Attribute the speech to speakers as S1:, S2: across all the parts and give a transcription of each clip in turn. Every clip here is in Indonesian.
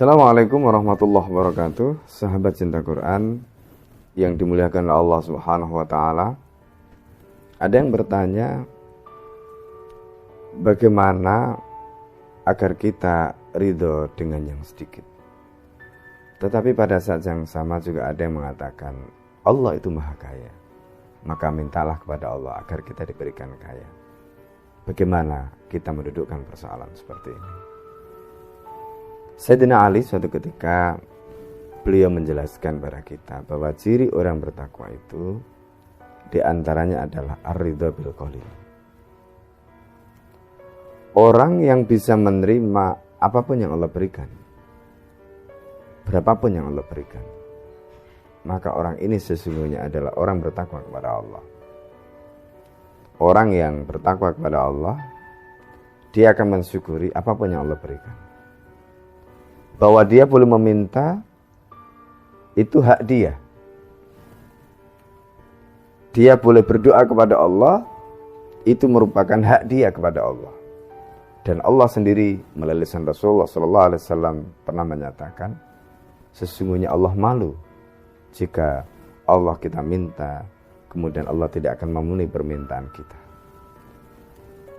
S1: Assalamualaikum warahmatullahi wabarakatuh. Sahabat cinta Quran yang dimuliakan oleh Allah Subhanahu wa taala. Ada yang bertanya, bagaimana agar kita ridho dengan yang sedikit? Tetapi pada saat yang sama juga ada yang mengatakan, Allah itu maha kaya, maka mintalah kepada Allah agar kita diberikan kaya. Bagaimana kita mendudukkan persoalan seperti ini? Sayyidina Ali suatu ketika beliau menjelaskan kepada kita bahwa ciri orang bertakwa itu diantaranya adalah ar-ridha bil qalil. Orang yang bisa menerima apapun yang Allah berikan, berapapun yang Allah berikan, maka orang ini sesungguhnya adalah orang bertakwa kepada Allah. Orang yang bertakwa kepada Allah, dia akan mensyukuri apapun yang Allah berikan. Bahwa dia boleh meminta, itu hak dia. Dia boleh berdoa kepada Allah, itu merupakan hak dia kepada Allah. Dan Allah sendiri melalui lisan Rasulullah SAW pernah menyatakan, sesungguhnya Allah malu jika Allah kita minta, kemudian Allah tidak akan memenuhi permintaan kita.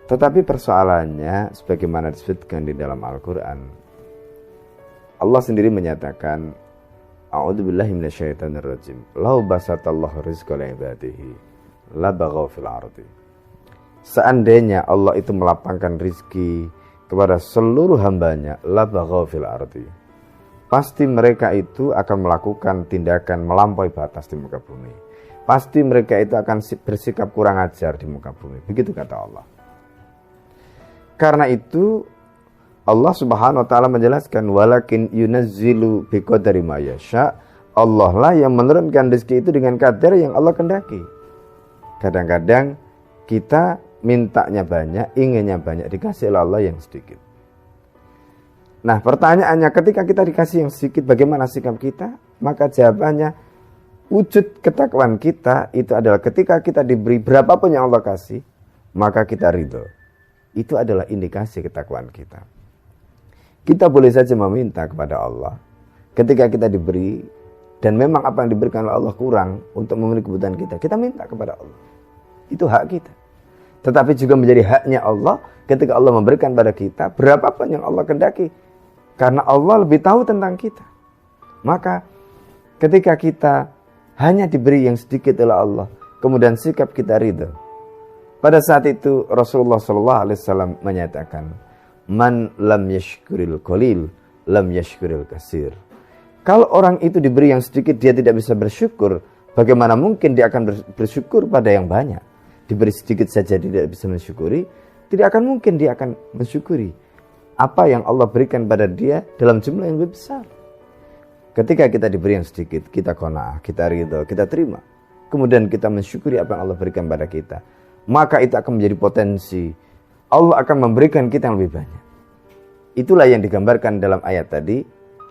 S1: Tetapi persoalannya, sebagaimana disebutkan di dalam Al-Quran, Allah sendiri menyatakan, A'udzubillahi minasyaitonirrajim. Lau basatallahu rizqa li ibadihi labaghaw fil ardi. Seandainya Allah itu melapangkan rizki kepada seluruh hambanya, labaghaw fil ardi, pasti mereka itu akan melakukan tindakan melampaui batas di muka bumi. Pasti mereka itu akan bersikap kurang ajar di muka bumi. Begitu kata Allah. Karena itu Allah Subhanahu wa taala menjelaskan, walakin yunazzilu biqadari ma yasha. Allah lah yang menurunkan rezeki itu dengan kadar yang Allah kehendaki. Kadang-kadang kita mintanya banyak, inginnya banyak, dikasih oleh Allah yang sedikit. Nah, pertanyaannya, ketika kita dikasih yang sedikit, bagaimana sikap kita? Maka jawabannya, wujud ketakwaan kita itu adalah ketika kita diberi berapapun yang Allah kasih, maka kita ridho. Itu adalah indikasi ketakwaan kita. Kita boleh saja meminta kepada Allah ketika kita diberi, dan memang apa yang diberikan oleh Allah kurang untuk memenuhi kebutuhan kita, kita minta kepada Allah. Itu hak kita. Tetapi juga menjadi haknya Allah ketika Allah memberikan pada kita berapapun yang Allah kehendaki, karena Allah lebih tahu tentang kita. Maka ketika kita hanya diberi yang sedikit oleh Allah, kemudian sikap kita ridho, pada saat itu Rasulullah SAW menyatakan, man lam yashkuril qalil lam yashkuril kasir. Kalau orang itu diberi yang sedikit, dia tidak bisa bersyukur, bagaimana mungkin dia akan bersyukur pada yang banyak? Diberi sedikit saja dia tidak bisa mensyukuri, tidak akan mungkin dia akan mensyukuri apa yang Allah berikan pada dia dalam jumlah yang lebih besar. Ketika kita diberi yang sedikit, kita qanaah, kita ridho, kita terima, kemudian kita mensyukuri apa yang Allah berikan pada kita, maka itu akan menjadi potensi Allah akan memberikan kita yang lebih banyak. Itulah yang digambarkan dalam ayat tadi,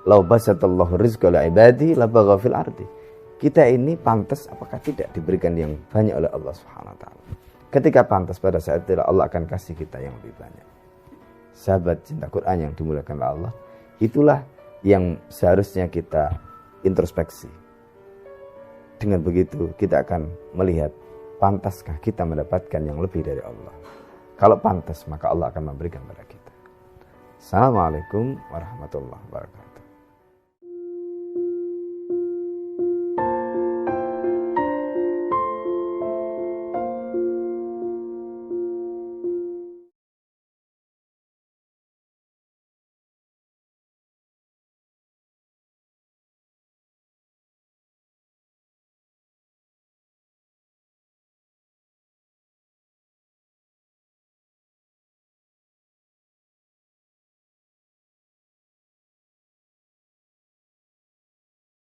S1: lau basatallahu rizqa li ibadi labaghaw fil ardi. Kita ini pantas apakah tidak diberikan yang banyak oleh Allah Subhanahu wa taala. Ketika pantas, pada saat itu Allah akan kasih kita yang lebih banyak. Sahabat cinta Quran yang dimuliakan oleh Allah, itulah yang seharusnya kita introspeksi. Dengan begitu kita akan melihat, pantaskah kita mendapatkan yang lebih dari Allah? Kalau pantas, maka Allah akan memberikan kepada kita. Assalamualaikum warahmatullahi wabarakatuh.